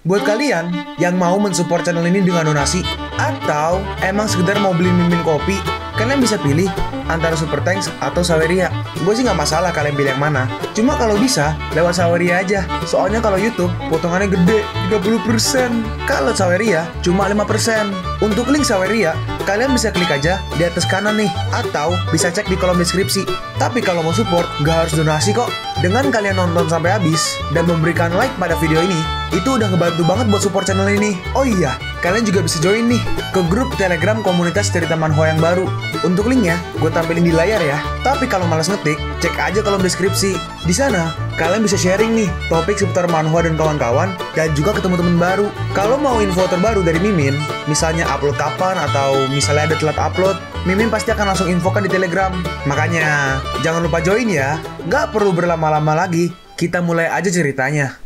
Buat kalian yang mau mensupport channel ini dengan donasi, atau emang sekedar mau beli mimin kopi, kalian bisa pilih antara Super Thanks atau Saweria. Gue sih nggak masalah kalian pilih yang mana. Cuma kalau bisa, lewat Saweria aja. Soalnya kalau YouTube, potongannya gede, 30%. Kalau Saweria, cuma 5%. Untuk link Saweria, kalian bisa klik aja di atas kanan nih. Atau bisa cek di kolom deskripsi. Tapi kalau mau support, nggak harus donasi kok. Dengan kalian nonton sampai habis, dan memberikan like pada video ini, itu udah ngebantu banget buat support channel ini. Oh iya, kalian juga bisa join nih ke grup Telegram komunitas cerita manhwa yang baru. Untuk linknya, gue tampilin di layar ya. Tapi kalau malas ngetik, cek aja kolom deskripsi. Di sana, kalian bisa sharing nih topik seputar manhwa dan kawan-kawan, dan juga ketemu teman baru. Kalau mau info terbaru dari Mimin, misalnya upload kapan atau misalnya ada telat upload, Mimin pasti akan langsung infokan di Telegram. Makanya, jangan lupa join ya. Nggak perlu berlama-lama lagi, kita mulai aja ceritanya.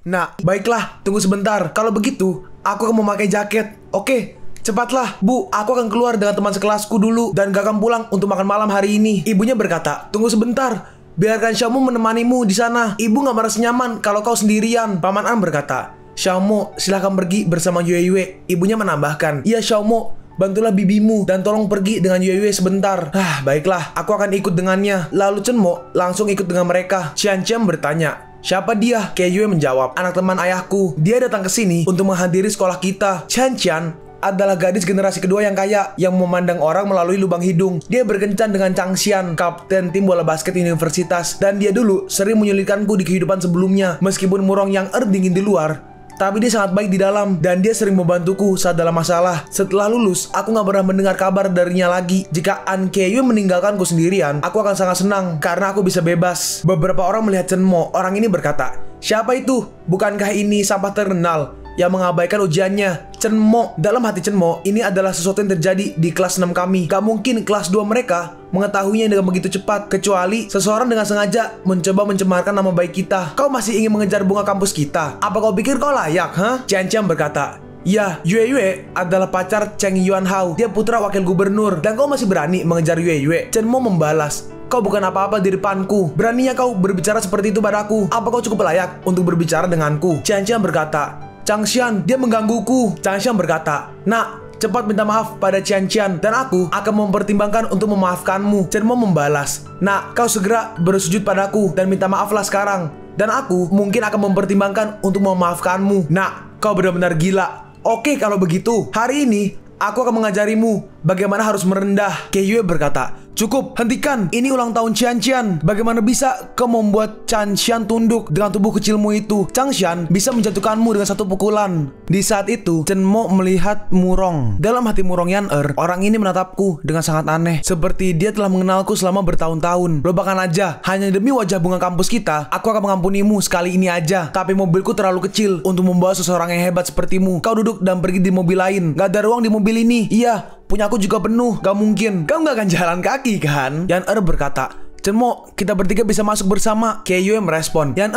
Nah, baiklah, tunggu sebentar. Kalau begitu, aku akan memakai jaket. Oke, cepatlah. Bu, aku akan keluar dengan teman sekelasku dulu dan gak akan pulang untuk makan malam hari ini. Ibunya berkata, tunggu sebentar. Biarkan Xiaomu menemanimu di sana. Ibu gak merasa nyaman kalau kau sendirian. Paman An berkata, Xiaomu, silahkan pergi bersama Yue Yue. Ibunya menambahkan, iya Xiaomu, bantulah bibimu dan tolong pergi dengan Yue Yue sebentar. Baiklah, aku akan ikut dengannya. Lalu Chen Mo langsung ikut dengan mereka. Xian Qian bertanya, siapa dia? Kei Yue menjawab, anak teman ayahku. Dia datang ke sini untuk menghadiri sekolah kita. Xian Qian adalah gadis generasi kedua yang kaya, yang memandang orang melalui lubang hidung. Dia berkencan dengan Chang Xian, kapten tim bola basket universitas. Dan dia dulu sering menyulitkanku di kehidupan sebelumnya. Meskipun Murong yang dingin di luar, tapi dia sangat baik di dalam, dan dia sering membantuku saat dalam masalah. Setelah lulus, aku gak pernah mendengar kabar darinya lagi. Jika An Kei Yue meninggalkanku sendirian, aku akan sangat senang, karena aku bisa bebas. Beberapa orang melihat Chen Mo. Orang ini berkata, siapa itu? Bukankah ini sampah terkenal yang mengabaikan ujiannya? Chen Mo. Dalam hati Chen Mo, ini adalah sesuatu yang terjadi di kelas 6 kami. Gak mungkin kelas 2 mereka mengetahuinya dengan begitu cepat, kecuali seseorang dengan sengaja mencoba mencemarkan nama baik kita. Kau masih ingin mengejar bunga kampus kita? Apa kau pikir kau layak, Qian Qian berkata, ya, Yue Yue adalah pacar Cheng Yuan Hao. Dia putra wakil gubernur. Dan kau masih berani mengejar Yue Yue? Chen Mo membalas, kau bukan apa-apa di depanku. Beraninya kau berbicara seperti itu padaku? Apa kau cukup layak untuk berbicara denganku? Qian Qian berkata, Chang Xian, dia menggangguku. Chang Xian berkata, nak, cepat minta maaf pada Qian Qian, dan aku akan mempertimbangkan untuk memaafkanmu. Chen Mo membalas, nak, kau segera bersujud padaku dan minta maaflah sekarang, dan aku mungkin akan mempertimbangkan untuk memaafkanmu. Nak, kau benar-benar gila. Oke, kalau begitu, hari ini aku akan mengajarimu bagaimana harus merendah. Kei Yue berkata, cukup, hentikan. Ini ulang tahun Qian Qian. Bagaimana bisa kau membuat Chang Xian tunduk dengan tubuh kecilmu itu? Chang Xian bisa menjatuhkanmu dengan satu pukulan. Di saat itu, Chen Mo melihat Murong. Dalam hati Murong Yan orang ini menatapku dengan sangat aneh, seperti dia telah mengenalku selama bertahun-tahun. Lupakan aja, hanya demi wajah bunga kampus kita, aku akan mengampunimu sekali ini aja. Tapi mobilku terlalu kecil untuk membawa seseorang yang hebat sepertimu. Kau duduk dan pergi di mobil lain. Gak ada ruang di mobil ini. Iya, punya aku juga penuh. Gak mungkin. Kau gak akan jalan kaki kan? Yan berkata, Chen Mo, kita bertiga bisa masuk bersama. Kei Yue merespon, Yan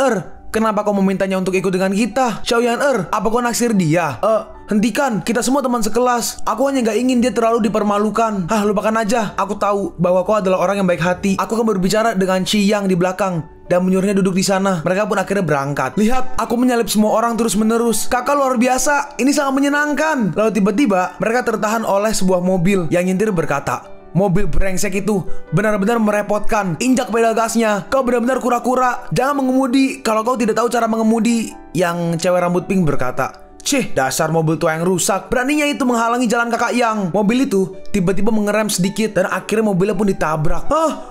kenapa kau memintanya untuk ikut dengan kita? Xiao Yan apa kau naksir dia? Hentikan, kita semua teman sekelas. Aku hanya gak ingin dia terlalu dipermalukan. Lupakan aja. Aku tahu bahwa kau adalah orang yang baik hati. Aku akan berbicara dengan Chi Yang di belakang dan menyuruhnya duduk di sana. Mereka pun akhirnya berangkat. Lihat, aku menyalip semua orang terus-menerus. Kakak luar biasa, ini sangat menyenangkan. Lalu tiba-tiba mereka tertahan oleh sebuah mobil. Yang nyetir berkata, mobil brengsek itu benar-benar merepotkan. Injak pedal gasnya. Kau benar-benar kura-kura. Jangan mengemudi kalau kau tidak tahu cara mengemudi. Yang cewek rambut pink berkata, cih, dasar mobil tua yang rusak. Beraninya itu menghalangi jalan kakak Yang. Mobil itu tiba-tiba mengerem sedikit dan akhirnya mobilnya pun ditabrak.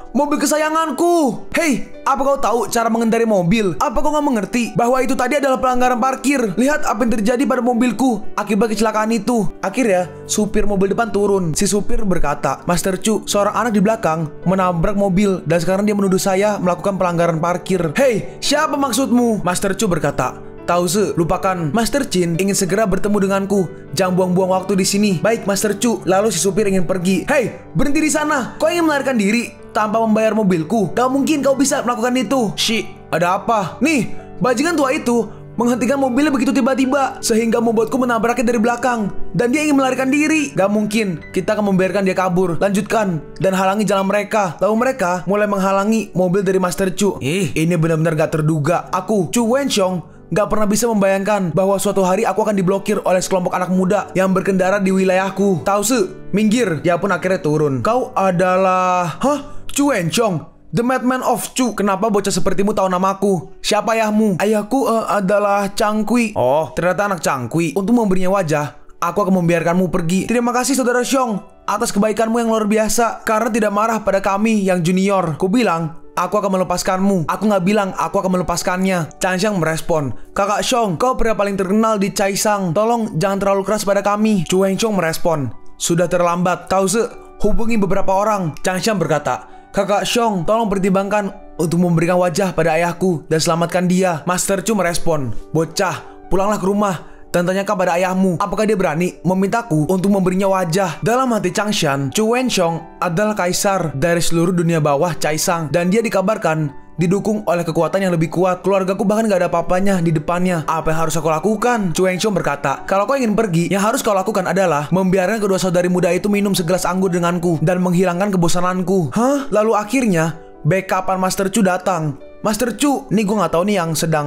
Mobil kesayanganku. Hei, apa kau tahu cara mengendari mobil? Apa kau gak mengerti bahwa itu tadi adalah pelanggaran parkir? Lihat apa yang terjadi pada mobilku akibat kecelakaan itu. Akhirnya, supir mobil depan turun. Si supir berkata, Master Chu, seorang anak di belakang menabrak mobil dan sekarang dia menuduh saya melakukan pelanggaran parkir. Hei, siapa maksudmu? Master Chu berkata, Tauze, lupakan. Master Chin ingin segera bertemu denganku. Jangan buang-buang waktu di sini. Baik, Master Chu. Lalu si supir ingin pergi. Hei, berhenti di sana. Kau ingin melarikan diri tanpa membayar mobilku? Gak mungkin kau bisa melakukan itu. Shh, ada apa? Nih, bajingan tua itu menghentikan mobilnya begitu tiba-tiba sehingga membuatku menabraknya dari belakang. Dan dia ingin melarikan diri. Gak mungkin, kita akan membiarkan dia kabur. Lanjutkan dan halangi jalan mereka. Lalu mereka mulai menghalangi mobil dari Master Chu. Ini benar-benar gak terduga. Aku, Chu Wenxiong, gak pernah bisa membayangkan bahwa suatu hari aku akan diblokir oleh sekelompok anak muda yang berkendara di wilayahku. Tahu se, minggir. Dia pun akhirnya turun. Kau adalah... Hah? Chu Wenchong, The Madman of Chu. Kenapa bocah sepertimu tahu namaku? Siapa ayahmu? Ayahku adalah Changqi. Oh, ternyata anak Changqi. Untuk memberinya wajah, aku akan membiarkanmu pergi. Terima kasih saudara Xiong atas kebaikanmu yang luar biasa. Karena tidak marah pada kami yang junior. Ku bilang, aku akan melepaskanmu. Aku nggak bilang aku akan melepaskannya. Changxiang merespon, Kakak Xiong, kau pria paling terkenal di Chaisang. Tolong jangan terlalu keras pada kami. Chu Wenchong merespon, sudah terlambat. Tahu se, hubungi beberapa orang. Changxiang berkata, Kakak Xiong, tolong pertimbangkan untuk memberikan wajah pada ayahku dan selamatkan dia. Master Chu merespon, bocah, pulanglah ke rumah dan tanyakan pada ayahmu apakah dia berani memintaku untuk memberinya wajah. Dalam hati Changshan, Chu Wenchong adalah kaisar dari seluruh dunia bawah Chaisang dan dia dikabarkan didukung oleh kekuatan yang lebih kuat. Keluargaku bahkan gak ada apa-apanya di depannya. Apa yang harus aku lakukan? Chu Wenchong berkata, kalau kau ingin pergi, yang harus kau lakukan adalah membiarkan kedua saudari muda itu minum segelas anggur denganku dan menghilangkan kebosananku. Hah? Lalu akhirnya backupan Master Chu datang. Master Chu, nih gue gak tahu nih yang sedang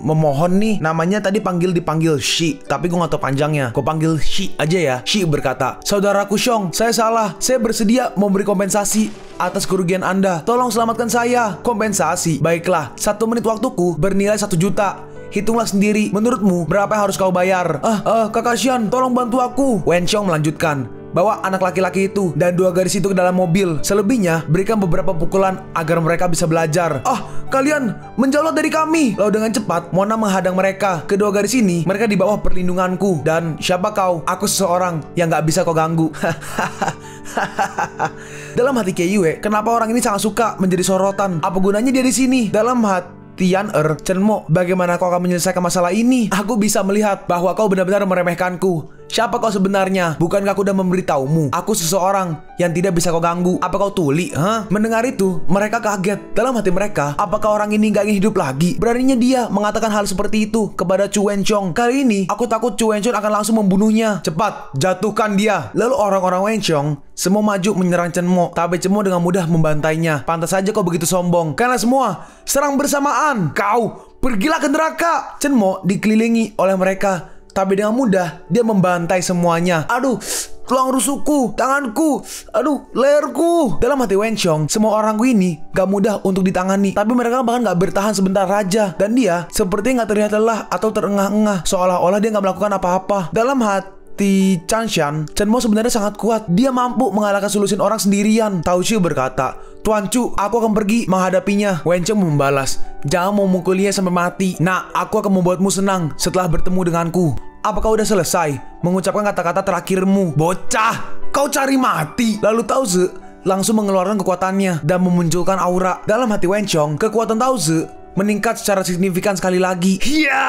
memohon nih. Namanya tadi dipanggil Shi, tapi gue gak tahu panjangnya. Gue panggil Shi aja ya. Shi berkata, saudaraku Xiong, saya salah. Saya bersedia memberi kompensasi atas kerugian Anda. Tolong selamatkan saya. Kompensasi? Baiklah, 1 menit waktuku bernilai 1 juta. Hitunglah sendiri. Menurutmu berapa yang harus kau bayar? Kakak Xian, tolong bantu aku. Wenchong melanjutkan, bawa anak laki-laki itu dan 2 gadis itu ke dalam mobil. Selebihnya berikan beberapa pukulan agar mereka bisa belajar. Kalian menjauhlah dari kami. Lalu dengan cepat Mona menghadang mereka. Kedua gadis ini, mereka di bawah perlindunganku. Dan siapa kau? Aku seseorang yang gak bisa kau ganggu. Dalam hati Kei Yue, kenapa orang ini sangat suka menjadi sorotan? Apa gunanya dia di sini? Dalam hati Tian Chenmo, bagaimana kau akan menyelesaikan masalah ini? Aku bisa melihat bahwa kau benar-benar meremehkanku. Siapa kau sebenarnya? Bukankah aku udah memberitahumu? Aku seseorang yang tidak bisa kau ganggu. Apa kau tuli? Mendengar itu, mereka kaget. Dalam hati mereka, apakah orang ini gak ingin hidup lagi? Beraninya dia mengatakan hal seperti itu kepada Chu Wenchong. Kali ini, aku takut Chu Wenchong akan langsung membunuhnya. Cepat, jatuhkan dia. Lalu orang-orang Wenchong semua maju menyerang Chenmo, tapi Chenmo dengan mudah membantainya. Pantas saja kau begitu sombong. Kalian semua serang bersamaan. Kau, pergilah ke neraka. Chenmo dikelilingi oleh mereka, tapi dengan mudah dia membantai semuanya. Aduh, tulang rusukku, tanganku, aduh, leherku. Dalam hati Wenchong, semua orangku ini gak mudah untuk ditangani. Tapi mereka bahkan gak bertahan sebentar saja. Dan dia seperti gak terlihat lelah atau terengah-engah, seolah-olah dia gak melakukan apa-apa. Dalam hati Changshan, Chenmo sebenarnya sangat kuat. Dia mampu mengalahkan selusin orang sendirian. Tao Chu berkata, Tuan Chu, aku akan pergi menghadapinya. Wenchong membalas, jangan memukulinya sampai mati. Nah, aku akan membuatmu senang setelah bertemu denganku. Apakah udah selesai mengucapkan kata-kata terakhirmu? Bocah, kau cari mati. Lalu Tao Zhe langsung mengeluarkan kekuatannya dan memunculkan aura. Dalam hati Wenchong, kekuatan Tao Zhe meningkat secara signifikan sekali lagi. Hiya!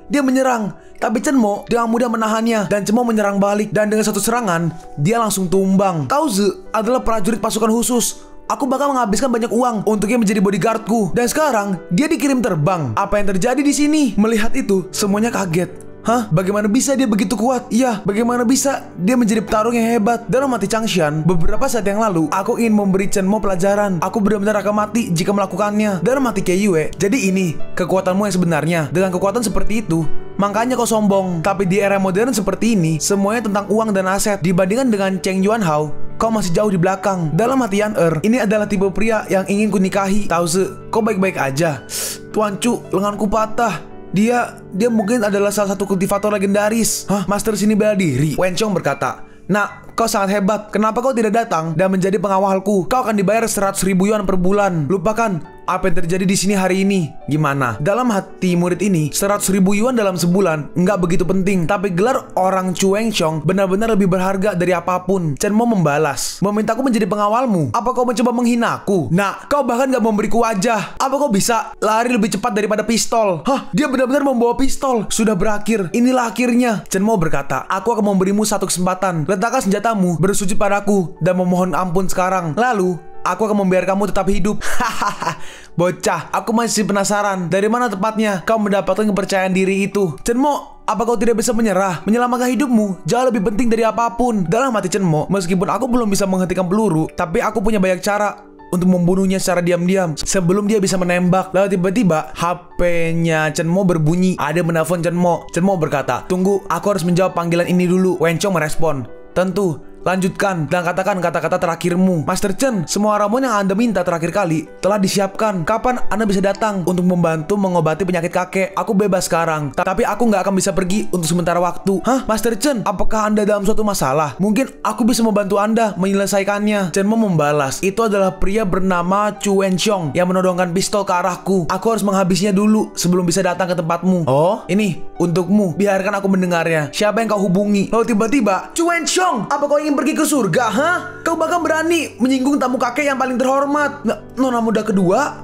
Dia menyerang, tapi Chenmo dengan mudah menahannya dan Chenmo menyerang balik. Dan dengan satu serangan, dia langsung tumbang. Tao Zhe adalah prajurit pasukan khusus. Aku bakal menghabiskan banyak uang untuknya menjadi bodyguardku. Dan sekarang, dia dikirim terbang. Apa yang terjadi di sini? Melihat itu, semuanya kaget. Hah? Bagaimana bisa dia begitu kuat? Iya, bagaimana bisa dia menjadi petarung yang hebat? Dalam hati Changshan, beberapa saat yang lalu, aku ingin memberi Chenmo pelajaran. Aku benar-benar akan mati jika melakukannya. Dalam hati Kei Yue, jadi ini kekuatanmu yang sebenarnya. Dengan kekuatan seperti itu, makanya kau sombong. Tapi di era modern seperti ini, semuanya tentang uang dan aset. Dibandingkan dengan Cheng Yuanhao, kau masih jauh di belakang. Dalam hati Yan ini adalah tipe pria yang ingin kunikahi. Tao Zhe, kau baik-baik aja. Tuan Chu, lenganku patah. Dia mungkin adalah salah satu kultivator legendaris. Master sini bela diri. Wenchong berkata, Nak, kau sangat hebat. Kenapa kau tidak datang dan menjadi pengawalku? Kau akan dibayar 100.000 yuan per bulan. Lupakan apa yang terjadi di sini hari ini. Gimana? Dalam hati murid ini, 100.000 yuan dalam sebulan nggak begitu penting. Tapi gelar orang Chu Wenchong benar-benar lebih berharga dari apapun. Chenmo membalas, memintaku menjadi pengawalmu. Apa kau mencoba menghinaku? Nah, kau bahkan nggak memberiku wajah. Apa kau bisa lari lebih cepat daripada pistol? Dia benar-benar membawa pistol. Sudah berakhir. Inilah akhirnya. Chenmo berkata, aku akan memberimu satu kesempatan. Letakkan senjatamu, bersujud padaku, dan memohon ampun sekarang. Lalu aku akan membiarkanmu tetap hidup. Hahaha. Bocah, aku masih penasaran. Dari mana tepatnya kau mendapatkan kepercayaan diri itu? Chenmo, apa kau tidak bisa menyerah? Menyelamatkan hidupmu jauh lebih penting dari apapun. Dalam hati Chenmo, meskipun aku belum bisa menghentikan peluru, tapi aku punya banyak cara untuk membunuhnya secara diam-diam sebelum dia bisa menembak. Lalu tiba-tiba HP-nya Chen Mo berbunyi. Ada yang menelpon Chen Mo. Chen Mo berkata, "Tunggu, aku harus menjawab panggilan ini dulu." Wen Chong merespon, "Tentu. Lanjutkan dan katakan kata-kata terakhirmu." "Master Chen, semua ramuan yang Anda minta terakhir kali telah disiapkan. Kapan Anda bisa datang untuk membantu mengobati penyakit kakek? Aku bebas sekarang, tapi aku nggak akan bisa pergi untuk sementara waktu." "Hah, Master Chen, apakah Anda dalam suatu masalah? Mungkin aku bisa membantu Anda menyelesaikannya." Chen Mo membalas, "Itu adalah pria bernama Chu Wenxiong yang menodongkan pistol ke arahku. Aku harus menghabisnya dulu sebelum bisa datang ke tempatmu." "Oh, ini untukmu. Biarkan aku mendengarnya. Siapa yang kau hubungi?" Lalu tiba-tiba, "Chu Wenxiong, apa kau ingin pergi ke surga, hah? Kau bahkan berani menyinggung tamu kakek yang paling terhormat. Nona muda kedua?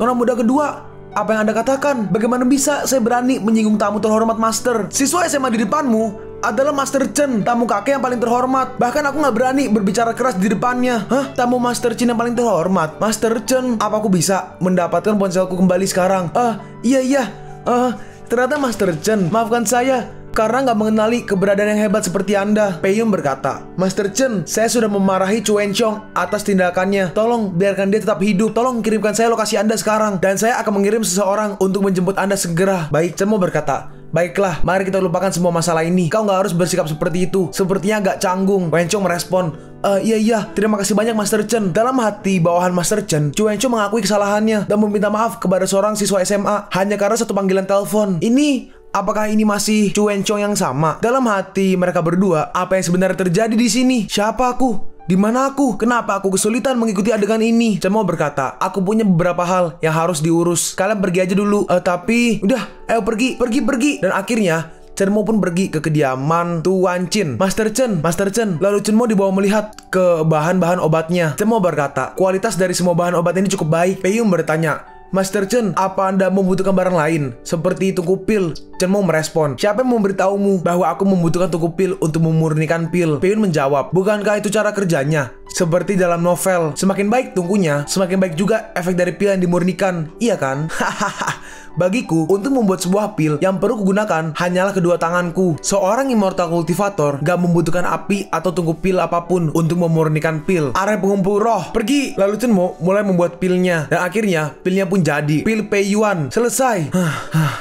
Apa yang Anda katakan? Bagaimana bisa saya berani menyinggung tamu terhormat, Master? Siswa SMA di depanmu adalah Master Chen, tamu kakek yang paling terhormat. Bahkan aku nggak berani berbicara keras di depannya." "Hah? Tamu Master Chen yang paling terhormat? Master Chen, apa aku bisa mendapatkan ponselku kembali sekarang?" Iya. Ternyata Master Chen, maafkan saya karena nggak mengenali keberadaan yang hebat seperti Anda." Peiyun berkata, "Master Chen, saya sudah memarahi Chu Wenxiong atas tindakannya. Tolong biarkan dia tetap hidup. Tolong kirimkan saya lokasi Anda sekarang, dan saya akan mengirim seseorang untuk menjemput Anda segera." "Baik." Chen Mo berkata, "Baiklah, mari kita lupakan semua masalah ini. Kau nggak harus bersikap seperti itu. Sepertinya agak canggung." Wenxiong merespon, Iya, terima kasih banyak Master Chen." Dalam hati bawahan Master Chen, Chu Wenxiong mengakui kesalahannya dan meminta maaf kepada seorang siswa SMA hanya karena satu panggilan telepon. Apakah ini masih Chu Wenxiong yang sama? Dalam hati mereka berdua, apa yang sebenarnya terjadi di sini? Siapa aku? Di mana aku? Kenapa aku kesulitan mengikuti adegan ini? Chen Mo berkata, "Aku punya beberapa hal yang harus diurus. Kalian pergi aja dulu." Tapi udah, ayo pergi. Dan akhirnya Chen Mo pun pergi ke kediaman Tuan Chin. Master Chen." Lalu Chen Mo dibawa melihat ke bahan-bahan obatnya. Chen Mo berkata, "Kualitas dari semua bahan obat ini cukup baik." Peiyun bertanya, "Master Chen, apa Anda membutuhkan barang lain seperti tungku pil?" Chen Mo merespon, "Siapa yang memberitahumu bahwa aku membutuhkan tungku pil untuk memurnikan pil?" Peiyun menjawab, "Bukankah itu cara kerjanya? Seperti dalam novel, semakin baik tungkunya, semakin baik juga efek dari pil yang dimurnikan, iya kan?" Hahaha. Bagiku, untuk membuat sebuah pil yang perlu kugunakan hanyalah kedua tanganku. Seorang immortal cultivator gak membutuhkan api atau tungku pil apapun untuk memurnikan pil. Area pengumpul roh, pergi. Lalu Chen Mo mulai membuat pilnya, dan akhirnya pilnya pun jadi. Pil Peiyuan selesai.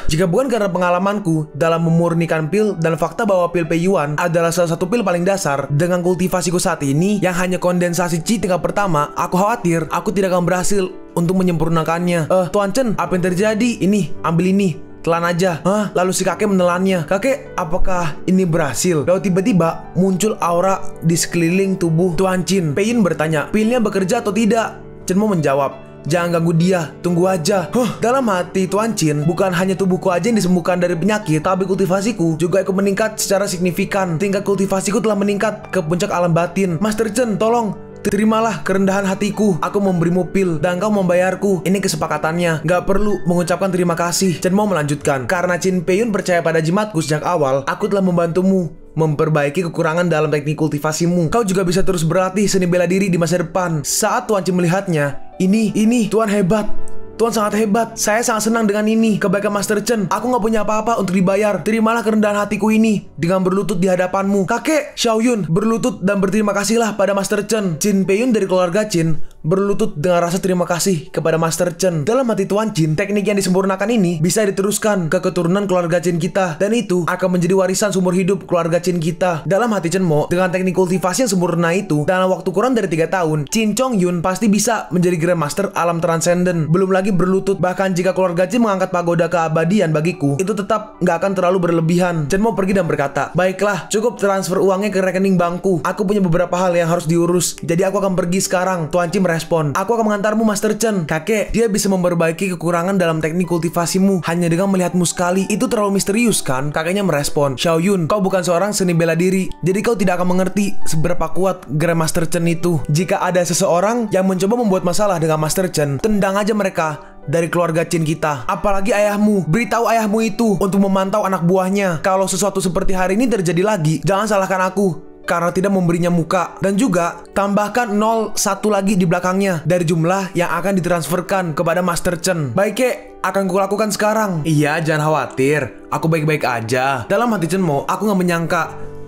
Jika bukan karena pengalamanku dalam memurnikan pil dan fakta bahwa pil Peiyuan adalah salah satu pil paling dasar dengan kultivasiku saat ini yang hanya kondensasi Qi tingkat pertama, aku khawatir aku tidak akan berhasil untuk menyempurnakannya. Tuan Chen, apa yang terjadi? Ini, ambil ini. Telan aja." Lalu si kakek menelannya. "Kakek, apakah ini berhasil?" Lalu tiba-tiba muncul aura di sekeliling tubuh Tuan Chin. Peiyun bertanya, "Pilnya bekerja atau tidak?" Chen Mo menjawab, "Jangan ganggu dia, tunggu aja." Dalam hati Tuan Chin, bukan hanya tubuhku aja yang disembuhkan dari penyakit, tapi kultivasiku juga ikut meningkat secara signifikan. Tingkat kultivasiku telah meningkat ke puncak alam batin. "Master Chen, tolong, terimalah kerendahan hatiku. Aku memberimu pil dan kau membayarku. Ini kesepakatannya. Gak perlu mengucapkan terima kasih." Chen Mo melanjutkan, "Karena Chin Peiyun percaya pada jimatku sejak awal, aku telah membantumu memperbaiki kekurangan dalam teknik kultivasimu. Kau juga bisa terus berlatih seni bela diri di masa depan." Saat Tuan Chin melihatnya, ini Tuan hebat. Tuan sangat hebat. Saya sangat senang dengan ini. Kebaikan Master Chen. Aku nggak punya apa-apa untuk dibayar. Terimalah kerendahan hatiku ini dengan berlutut di hadapanmu. Kakek, Xiaoyun, berlutut dan berterima kasihlah pada Master Chen. Chin Peiyun dari keluarga Chin berlutut dengan rasa terima kasih kepada Master Chen. Dalam hati Tuan Chin, teknik yang disempurnakan ini bisa diteruskan ke keturunan keluarga Chin kita, dan itu akan menjadi warisan seumur hidup keluarga Chin kita. Dalam hati Chen Mo, dengan teknik kultivasi yang sempurna itu, dalam waktu kurang dari 3 tahun, Chin Chong Yun pasti bisa menjadi Grandmaster alam transcendent. Belum lagi berlutut. Bahkan jika keluarga Chin mengangkat pagoda keabadian bagiku, itu tetap nggak akan terlalu berlebihan. Chen Mo pergi dan berkata, "Baiklah, cukup transfer uangnya ke rekening bankku. Aku punya beberapa hal yang harus diurus, jadi aku akan pergi sekarang." Tuan Chin merespon, "Aku akan mengantarmu Master Chen." "Kakek, dia bisa memperbaiki kekurangan dalam teknik kultivasimu hanya dengan melihatmu sekali. Itu terlalu misterius kan?" Kakeknya merespon, "Xiaoyun, kau bukan seorang seni bela diri, jadi kau tidak akan mengerti seberapa kuat Grandmaster Chen itu. Jika ada seseorang yang mencoba membuat masalah dengan Master Chen, tendang aja mereka dari keluarga Chin kita. Apalagi ayahmu. Beritahu ayahmu itu untuk memantau anak buahnya. Kalau sesuatu seperti hari ini terjadi lagi, jangan salahkan aku karena tidak memberinya muka. Dan juga tambahkan 01 lagi di belakangnya dari jumlah yang akan ditransferkan kepada Master Chen." "Baik, kek, akan kulakukan sekarang." "Iya, jangan khawatir, aku baik-baik aja." Dalam hati Chen Mo, aku gak menyangka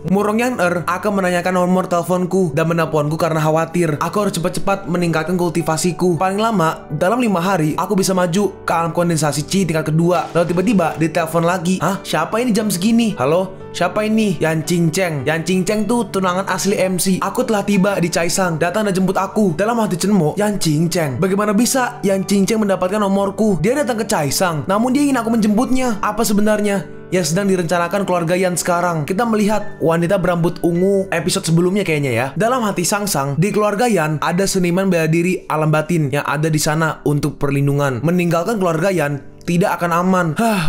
Murong Yan akan menanyakan nomor teleponku dan menelponku karena khawatir aku harus cepat-cepat meningkatkan kultivasiku. Paling lama dalam 5 hari aku bisa maju ke alam kondensasi Qi tingkat kedua. Lalu tiba-tiba ditelepon lagi. Hah? Siapa ini jam segini? Halo? Siapa ini? Yan Qingcheng. Yan Qingcheng tuh tunangan asli MC. Aku telah tiba di Chaisang. Datang dan jemput aku. Dalam hati Chen Mo, Yan Qingcheng. Bagaimana bisa Yan Qingcheng mendapatkan nomorku? Dia datang ke Chaisang, namun dia ingin aku menjemputnya. Apa sebenarnya yang sedang direncanakan keluarga Yan sekarang? Kita melihat wanita berambut ungu episode sebelumnya kayaknya ya. Dalam hati Sang Sang, di keluarga Yan ada seniman bela diri alam batin yang ada di sana untuk perlindungan. Meninggalkan keluarga Yan tidak akan aman.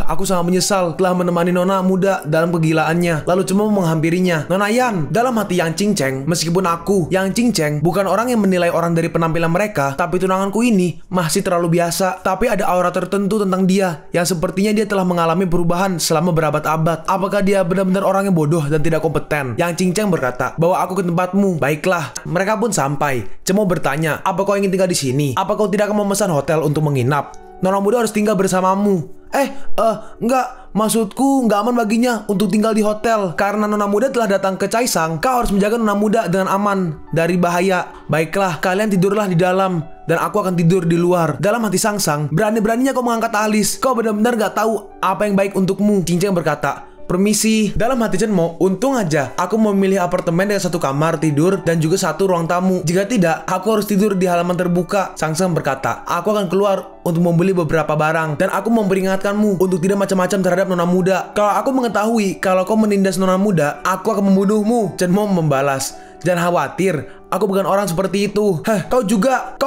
Aku sangat menyesal telah menemani Nona muda dalam kegilaannya. Lalu cuma menghampirinya. Nona Yan, dalam hati Yang Qingcheng, meskipun aku, Yang Qingcheng, bukan orang yang menilai orang dari penampilan mereka, tapi tunanganku ini masih terlalu biasa. Tapi ada aura tertentu tentang dia, yang sepertinya dia telah mengalami perubahan selama berabad-abad. Apakah dia benar-benar orang yang bodoh dan tidak kompeten? Yang Qingcheng berkata, bawa aku ke tempatmu. Baiklah. Mereka pun sampai. Cemo bertanya, apa kau ingin tinggal di sini? Apa kau tidak akan memesan hotel untuk menginap? Nona muda harus tinggal bersamamu. Enggak. Maksudku nggak aman baginya untuk tinggal di hotel. Karena Nona muda telah datang ke Chaisang, kau harus menjaga Nona muda dengan aman dari bahaya. Baiklah, kalian tidurlah di dalam dan aku akan tidur di luar. Dalam hati Sang Sang, berani-beraninya kau mengangkat alis. Kau benar-benar nggak tahu apa yang baik untukmu. Qingcheng berkata, permisi. Dalam hati Chen Mo, untung aja aku memilih apartemen dengan 1 kamar tidur dan juga 1 ruang tamu. Jika tidak, aku harus tidur di halaman terbuka. Sang Sang berkata, aku akan keluar untuk membeli beberapa barang dan aku memperingatkanmu untuk tidak macam-macam terhadap Nona muda. Kalau aku mengetahui kalau kau menindas Nona muda, aku akan membunuhmu. Chen Mo membalas, jangan khawatir, aku bukan orang seperti itu. Kau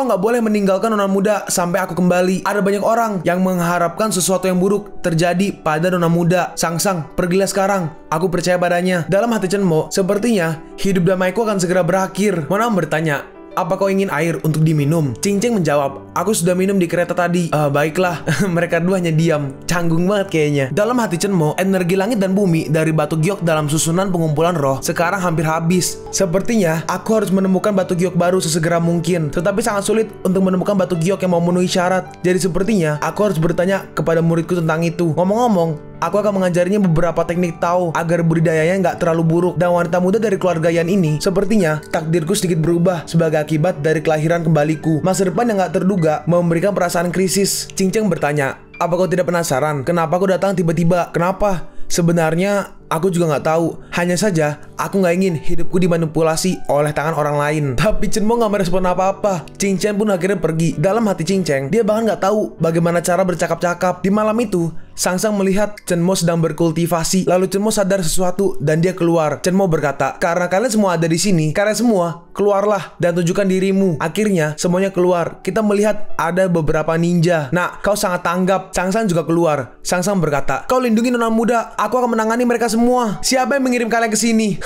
nggak boleh meninggalkan Nona muda sampai aku kembali. Ada banyak orang yang mengharapkan sesuatu yang buruk terjadi pada Nona muda. Sang Sang, pergilah sekarang. Aku percaya padanya. Dalam hati Chen Mo, sepertinya hidup damaiku akan segera berakhir. Mona bertanya, apa kau ingin air untuk diminum? Qingcheng menjawab, aku sudah minum di kereta tadi. Baiklah. Mereka dua hanya diam. Canggung banget kayaknya. Dalam hati Chen Mo, energi langit dan bumi dari batu giok dalam susunan pengumpulan roh sekarang hampir habis. Sepertinya aku harus menemukan batu giok baru sesegera mungkin. Tetapi sangat sulit untuk menemukan batu giok yang memenuhi syarat. Jadi sepertinya aku harus bertanya kepada muridku tentang itu. Ngomong-ngomong, aku akan mengajarinya beberapa teknik Tao agar budidayanya nggak terlalu buruk. Dan wanita muda dari keluarga Yan ini, sepertinya takdirku sedikit berubah sebagai akibat dari kelahiran kembaliku. Masa depan yang nggak terduga memberikan perasaan krisis. Qingcheng bertanya, apa kau tidak penasaran? Kenapa aku datang tiba-tiba? Kenapa? Sebenarnya aku juga nggak tahu. Hanya saja aku nggak ingin hidupku dimanipulasi oleh tangan orang lain. Tapi Chen Mo nggak merespon apa-apa. Qingcheng pun akhirnya pergi. Dalam hati Qingcheng, dia bahkan nggak tahu bagaimana cara bercakap-cakap. Di malam itu, Sang Sang melihat Chen Mo sedang berkultivasi. Lalu Chen Mo sadar sesuatu dan dia keluar. Chen Mo berkata, karena kalian semua ada di sini, kalian semua keluarlah dan tunjukkan dirimu. Akhirnya semuanya keluar. Kita melihat ada beberapa ninja. Nah, kau sangat tanggap. Sang Sang juga keluar. Sang Sang berkata, kau lindungi Nona muda. Aku akan menangani mereka semua. Siapa yang mengirim kalian ke sini?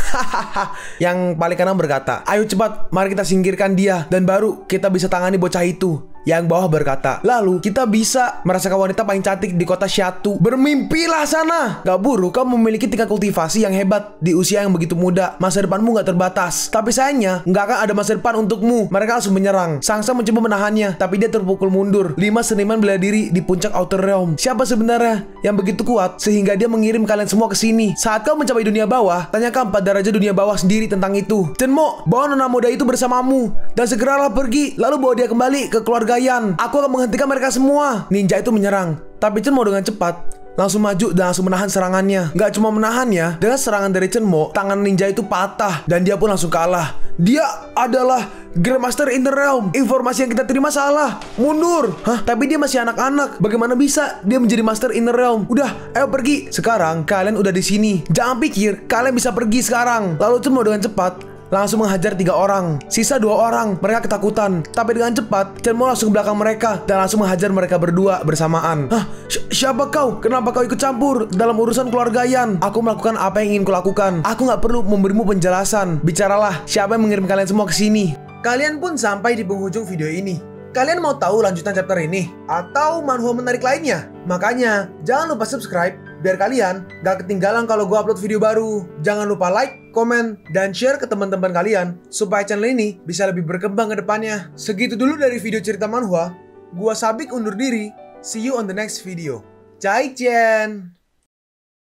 Yang paling kanan berkata, ayo cepat, mari kita singkirkan dia dan baru kita bisa tangani bocah itu. Yang bawah berkata, lalu kita bisa merasakan wanita paling cantik di kota Syatu. Bermimpilah sana. Gak buruk, kau memiliki tingkat kultivasi yang hebat di usia yang begitu muda. Masa depanmu gak terbatas. Tapi sayangnya, gak akan ada masa depan untukmu. Mereka langsung menyerang. Sang Sang mencoba menahannya, tapi dia terpukul mundur. 5 seniman bela diri di puncak Outer Realm. Siapa sebenarnya yang begitu kuat sehingga dia mengirim kalian semua ke sini? Saat kau mencapai dunia bawah, tanyakan pada Raja Dunia Bawah sendiri tentang itu. Chen Mo, bawa Nona muda itu bersamamu dan segeralah pergi. Lalu bawa dia kembali ke keluarga Yan. Aku akan menghentikan mereka semua. Ninja itu menyerang, tapi Chen Mo dengan cepat langsung maju dan langsung menahan serangannya. Gak cuma menahannya, dengan serangan dari Chen Mo, tangan ninja itu patah dan dia pun langsung kalah. Dia adalah Grandmaster Inner Realm. Informasi yang kita terima salah. Mundur. Tapi dia masih anak-anak. Bagaimana bisa dia menjadi Master Inner Realm? Udah, ayo pergi. Sekarang kalian udah di sini. Jangan pikir kalian bisa pergi sekarang. Lalu Chen Mo dengan cepat langsung menghajar 3 orang. Sisa 2 orang. Mereka ketakutan. Tapi dengan cepat Chen Mo langsung ke belakang mereka dan langsung menghajar mereka berdua bersamaan. Siapa kau? Kenapa kau ikut campur dalam urusan keluarga Yan? Aku melakukan apa yang ingin kulakukan. Aku gak perlu memberimu penjelasan. Bicaralah, siapa yang mengirim kalian semua ke sini? Kalian pun sampai di penghujung video ini. Kalian mau tahu lanjutan chapter ini? Atau manhwa menarik lainnya? Makanya, jangan lupa subscribe biar kalian gak ketinggalan kalau gue upload video baru. Jangan lupa like, komen, dan share ke teman-teman kalian supaya channel ini bisa lebih berkembang ke depannya. Segitu dulu dari video cerita manhwa. Gua Sabik undur diri. See you on the next video. Zaijian.